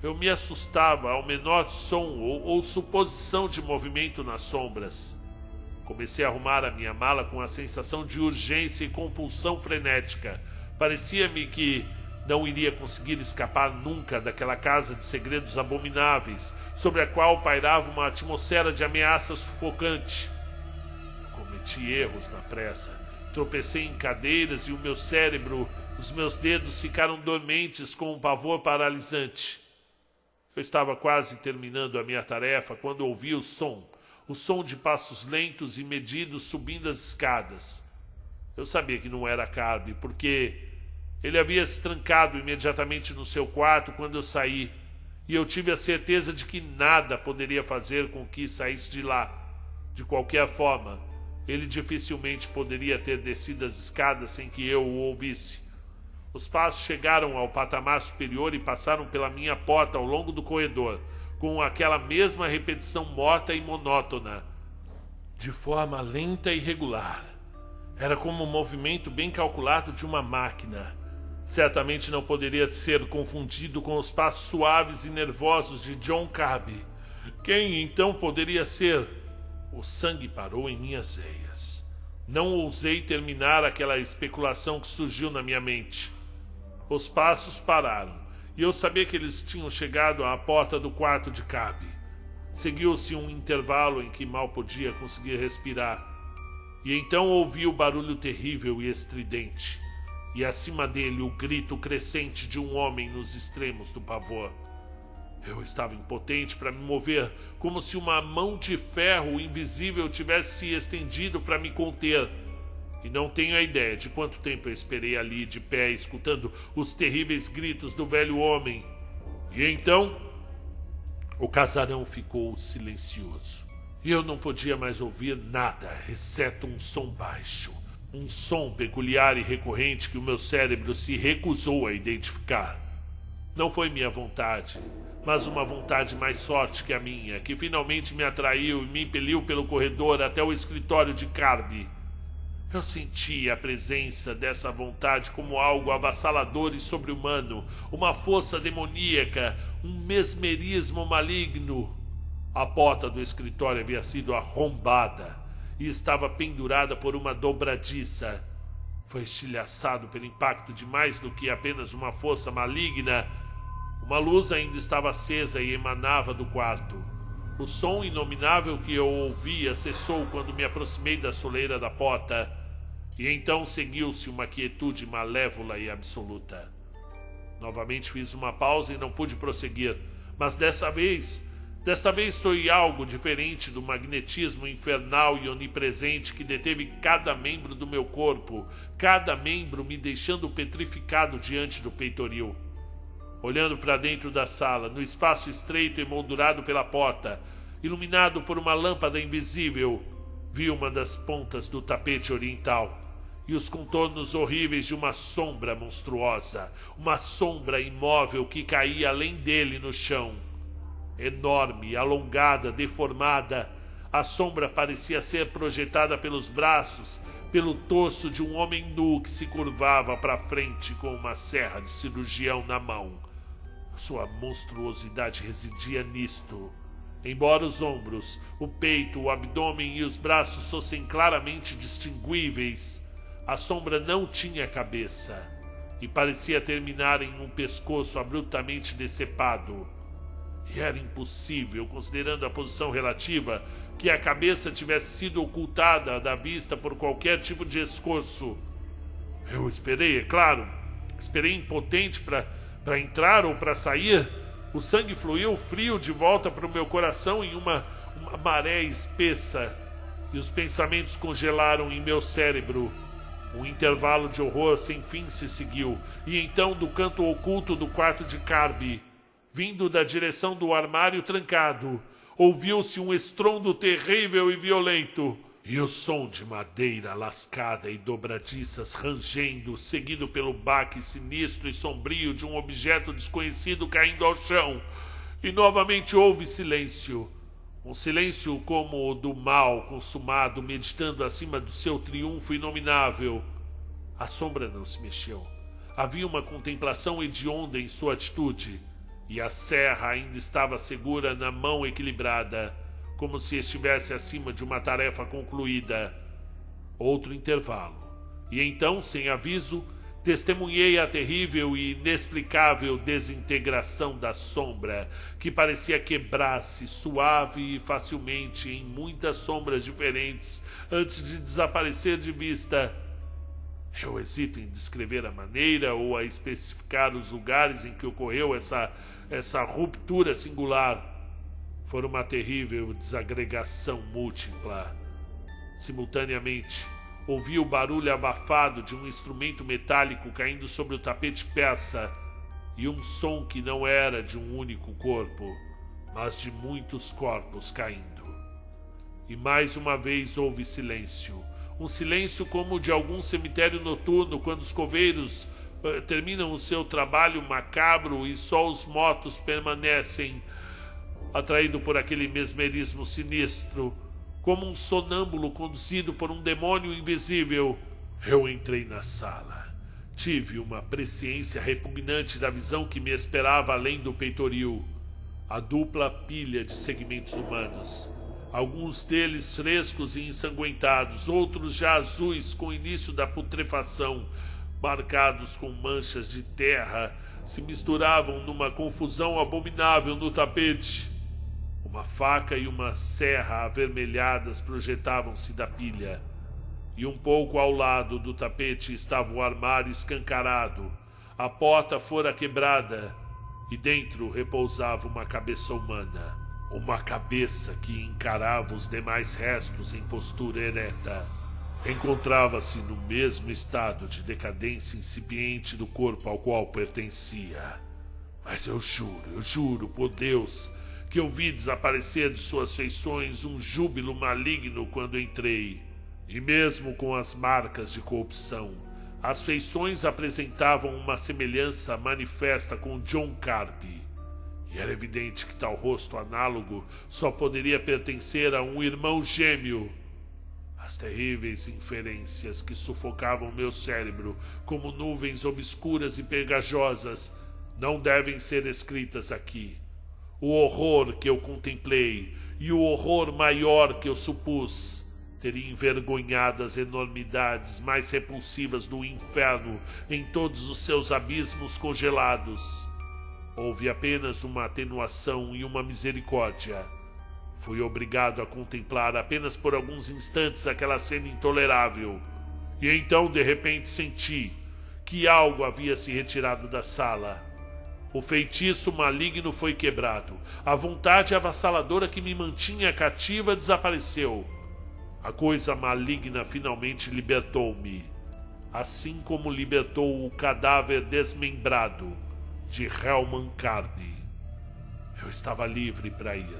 eu me assustava ao menor som ou suposição de movimento nas sombras. Comecei a arrumar a minha mala com a sensação de urgência e compulsão frenética. Parecia-me que não iria conseguir escapar nunca daquela casa de segredos abomináveis, sobre a qual pairava uma atmosfera de ameaça sufocante. Eu cometi erros na pressa. Tropecei em cadeiras e o meu cérebro, os meus dedos ficaram dormentes com um pavor paralisante. Eu estava quase terminando a minha tarefa quando ouvi o som de passos lentos e medidos subindo as escadas. Eu sabia que não era Carby, porque ele havia se trancado imediatamente no seu quarto quando eu saí, e eu tive a certeza de que nada poderia fazer com que saísse de lá. De qualquer forma, ele dificilmente poderia ter descido as escadas sem que eu o ouvisse. Os passos chegaram ao patamar superior e passaram pela minha porta ao longo do corredor, com aquela mesma repetição morta e monótona, de forma lenta e regular. Era como um movimento bem calculado de uma máquina. Certamente não poderia ser confundido com os passos suaves e nervosos de John Carby. Quem então poderia ser? O sangue parou em minhas veias. Não ousei terminar aquela especulação que surgiu na minha mente. Os passos pararam, e eu sabia que eles tinham chegado à porta do quarto de Carby. Seguiu-se um intervalo em que mal podia conseguir respirar. E então ouvi o barulho terrível e estridente, e acima dele o grito crescente de um homem nos extremos do pavor. Eu estava impotente para me mover, como se uma mão de ferro invisível tivesse se estendido para me conter. E não tenho a ideia de quanto tempo eu esperei ali de pé, escutando os terríveis gritos do velho homem. E então, o casarão ficou silencioso. E eu não podia mais ouvir nada, exceto um som baixo. Um som peculiar e recorrente que o meu cérebro se recusou a identificar. Não foi minha vontade, mas uma vontade mais forte que a minha, que finalmente me atraiu e me impeliu pelo corredor até o escritório de Carby. Eu sentia a presença dessa vontade como algo avassalador e sobre-humano, uma força demoníaca, um mesmerismo maligno. A porta do escritório havia sido arrombada e estava pendurada por uma dobradiça. Foi estilhaçado pelo impacto de mais do que apenas uma força maligna. Uma luz ainda estava acesa e emanava do quarto. O som inominável que eu ouvia cessou quando me aproximei da soleira da porta, e então seguiu-se uma quietude malévola e absoluta. Novamente fiz uma pausa e não pude prosseguir, mas desta vez foi algo diferente do magnetismo infernal e onipresente que deteve cada membro do meu corpo, cada membro me deixando petrificado diante do peitoril. Olhando para dentro da sala, no espaço estreito emoldurado pela porta, iluminado por uma lâmpada invisível, vi uma das pontas do tapete oriental e os contornos horríveis de uma sombra monstruosa, uma sombra imóvel que caía além dele no chão. Enorme, alongada, deformada, a sombra parecia ser projetada pelos braços, pelo torso de um homem nu que se curvava para frente com uma serra de cirurgião na mão. Sua monstruosidade residia nisto. Embora os ombros, o peito, o abdômen e os braços fossem claramente distinguíveis, a sombra não tinha cabeça e parecia terminar em um pescoço abruptamente decepado. E era impossível, considerando a posição relativa, que a cabeça tivesse sido ocultada da vista por qualquer tipo de esforço. Eu esperei, é claro. Esperei impotente para entrar ou para sair. O sangue fluiu frio de volta para o meu coração em uma maré espessa. E os pensamentos congelaram em meu cérebro. Um intervalo de horror sem fim se seguiu. E então, do canto oculto do quarto de Carby, vindo da direção do armário trancado, ouviu-se um estrondo terrível e violento, e o som de madeira lascada e dobradiças rangendo, seguido pelo baque sinistro e sombrio de um objeto desconhecido caindo ao chão. E novamente houve silêncio. Um silêncio como o do mal consumado, meditando acima do seu triunfo inominável. A sombra não se mexeu. Havia uma contemplação hedionda em sua atitude. E a serra ainda estava segura na mão equilibrada, como se estivesse acima de uma tarefa concluída. Outro intervalo. E então, sem aviso, testemunhei a terrível e inexplicável desintegração da sombra, que parecia quebrar-se suave e facilmente em muitas sombras diferentes, antes de desaparecer de vista. Eu hesito em descrever a maneira ou a especificar os lugares em que ocorreu essa ruptura singular. Foi uma terrível desagregação múltipla. Simultaneamente, ouvi o barulho abafado de um instrumento metálico caindo sobre o tapete persa e um som que não era de um único corpo, mas de muitos corpos caindo. E mais uma vez houve silêncio. Um silêncio como o de algum cemitério noturno quando os coveiros terminam o seu trabalho macabro e só os mortos permanecem, atraído por aquele mesmerismo sinistro, como um sonâmbulo conduzido por um demônio invisível. Eu entrei na sala. Tive uma presciência repugnante da visão que me esperava além do peitoril. A dupla pilha de segmentos humanos. Alguns deles frescos e ensanguentados, outros já azuis com o início da putrefação, marcados com manchas de terra, se misturavam numa confusão abominável no tapete. Uma faca e uma serra avermelhadas projetavam-se da pilha, e um pouco ao lado do tapete estava o armário escancarado. A porta fora quebrada, e dentro repousava uma cabeça humana. Uma cabeça que encarava os demais restos em postura ereta. Encontrava-se no mesmo estado de decadência incipiente do corpo ao qual pertencia. Mas eu juro por Deus, que eu vi desaparecer de suas feições um júbilo maligno quando entrei. E mesmo com as marcas de corrupção, as feições apresentavam uma semelhança manifesta com John Carpe. E era evidente que tal rosto análogo só poderia pertencer a um irmão gêmeo. As terríveis inferências que sufocavam meu cérebro como nuvens obscuras e pegajosas não devem ser escritas aqui. O horror que eu contemplei e o horror maior que eu supus teria envergonhado as enormidades mais repulsivas do inferno em todos os seus abismos congelados. Houve apenas uma atenuação e uma misericórdia. Fui obrigado a contemplar apenas por alguns instantes aquela cena intolerável. E então, de repente, senti que algo havia se retirado da sala. O feitiço maligno foi quebrado. A vontade avassaladora que me mantinha cativa desapareceu. A coisa maligna finalmente libertou-me, assim como libertou o cadáver desmembrado de Helman Carne. Eu estava livre para ir.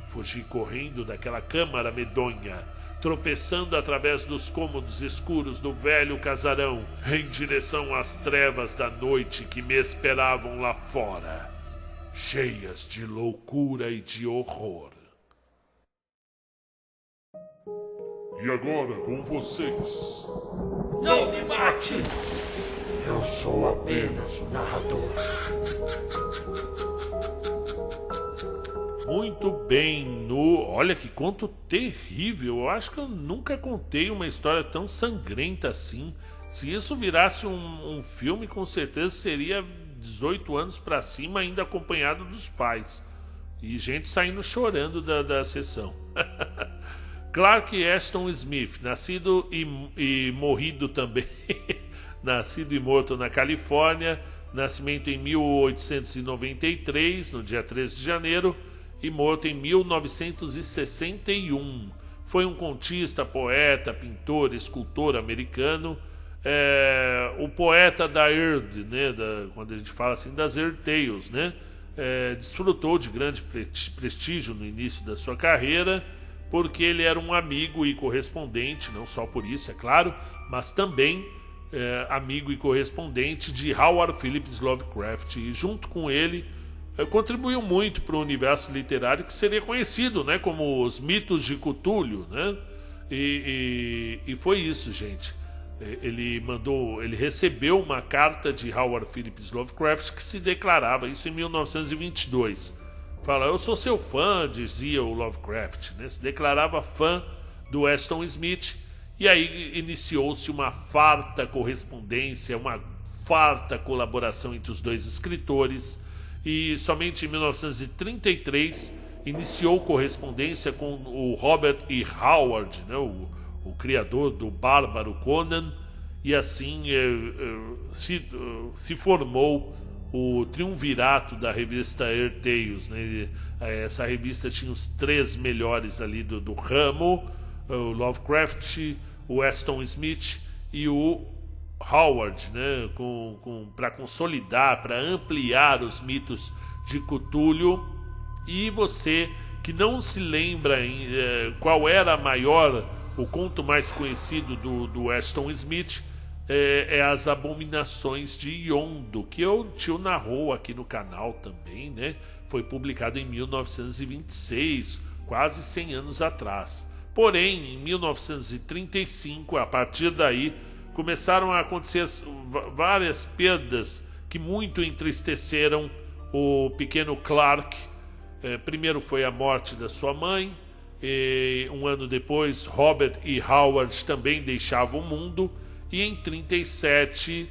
Fugi correndo daquela câmara medonha, tropeçando através dos cômodos escuros do velho casarão, em direção às trevas da noite que me esperavam lá fora, cheias de loucura e de horror. E agora com vocês. Não me mate! Eu sou apenas o narrador. Muito bem, olha que conto terrível. Eu acho que eu nunca contei uma história tão sangrenta assim. Se isso virasse um filme, com certeza seria 18 anos pra cima, ainda acompanhado dos pais. E gente saindo chorando da sessão. Clark Ashton Smith, nascido e morrido também, nascido e morto na Califórnia, nascimento em 1893, no dia 13 de janeiro, e morto em 1961. Foi um contista, poeta, pintor, escultor americano, o poeta da Earth, né, quando a gente fala assim, das Earth Tales, né, desfrutou de grande prestígio no início da sua carreira, porque ele era um amigo e correspondente, não só por isso, é claro, mas também amigo e correspondente de Howard Phillips Lovecraft, e junto com ele contribuiu muito para o universo literário que seria conhecido, né, como os mitos de Cthulhu, né? E foi isso, gente. Ele recebeu uma carta de Howard Phillips Lovecraft que se declarava, isso em 1922. Fala, eu sou seu fã, dizia o Lovecraft, né? Se declarava fã do Ashton Smith, e aí iniciou-se uma farta correspondência, uma farta colaboração entre os dois escritores, e somente em 1933 iniciou correspondência com o Robert E. Howard, né? o criador do Bárbaro Conan, e assim se formou o triunvirato da revista Weird Tales, né? Essa revista tinha os 3 melhores ali do ramo, o Lovecraft, o Aston Smith e o Howard, né? Para consolidar, para ampliar os mitos de Cthulhu. E você que não se lembra qual era o conto mais conhecido do Aston Smith, é As Abominações de Yondo, que o tio narrou aqui no canal também, né? Foi publicado em 1926, quase 100 anos atrás. Porém, em 1935, a partir daí, começaram a acontecer várias perdas que muito entristeceram o pequeno Clark. Primeiro foi a morte da sua mãe, e um ano depois Robert e Howard também deixavam o mundo, e em 1937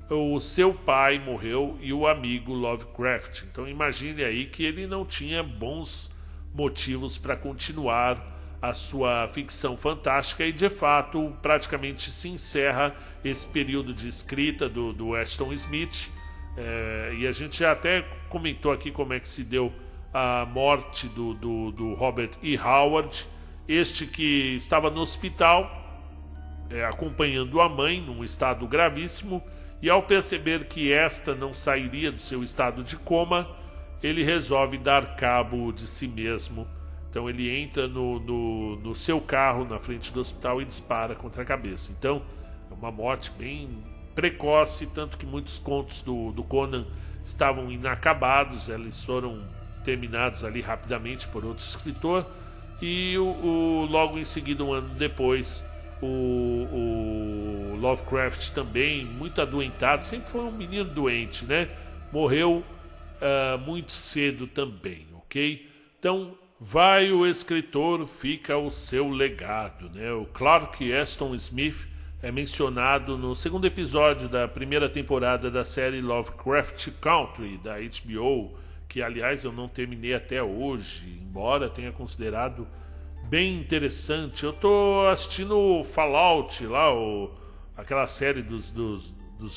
o seu pai morreu e o amigo Lovecraft. Então imagine aí que ele não tinha bons motivos para continuar a sua ficção fantástica, e de fato praticamente se encerra esse período de escrita do Aston Smith. E a gente já até comentou aqui como é que se deu a morte do Robert E. Howard, este que estava no hospital acompanhando a mãe num estado gravíssimo, e ao perceber que esta não sairia do seu estado de coma, ele resolve dar cabo de si mesmo. Então ele entra no seu carro na frente do hospital e dispara contra a cabeça. Então é uma morte bem precoce, tanto que muitos contos do Conan estavam inacabados, eles foram terminados ali rapidamente por outro escritor, e logo em seguida, um ano depois, o Lovecraft também, muito adoentado, sempre foi um menino doente, né? Morreu muito cedo também, ok? Então, vai o escritor, fica o seu legado, né? O Clark Aston Smith é mencionado no 2º episódio da primeira temporada da série Lovecraft Country, da HBO, que, aliás, eu não terminei até hoje, embora tenha considerado bem interessante. Eu tô assistindo Fallout lá, aquela série dos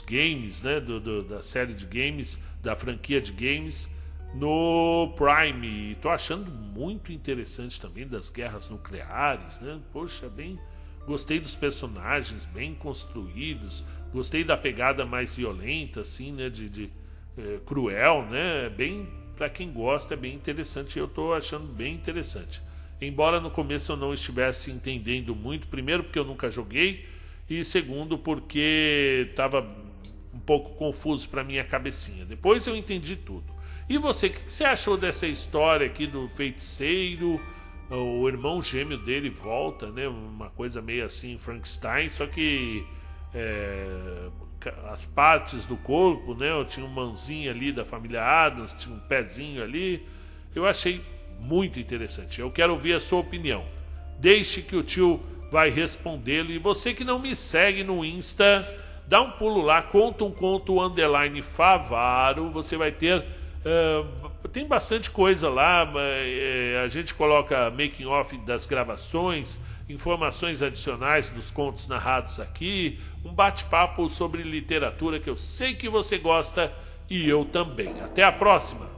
games, né? Da série de games, da franquia de games, no Prime. E tô achando muito interessante também, das guerras nucleares, né? Poxa, gostei dos personagens bem construídos, gostei da pegada mais violenta, assim, né? Cruel, né? Para quem gosta, é bem interessante. Eu tô achando bem interessante. Embora no começo eu não estivesse entendendo muito, primeiro porque eu nunca joguei, e segundo porque estava um pouco confuso para minha cabecinha. Depois eu entendi tudo. E você, o que você achou dessa história aqui do feiticeiro? O irmão gêmeo dele volta, né? Uma coisa meio assim, Frankenstein, só que as partes do corpo, né? Eu tinha uma mãozinha ali da família Addams, tinha um pezinho ali. Eu achei muito interessante. Eu quero ouvir a sua opinião. Deixe que o tio vai respondê-lo. E você que não me segue no Insta, dá um pulo lá, conta um conto _Favaro. Você vai ter... tem bastante coisa lá. A gente coloca making off das gravações, informações adicionais dos contos narrados aqui, um bate-papo sobre literatura que eu sei que você gosta, e eu também. Até a próxima!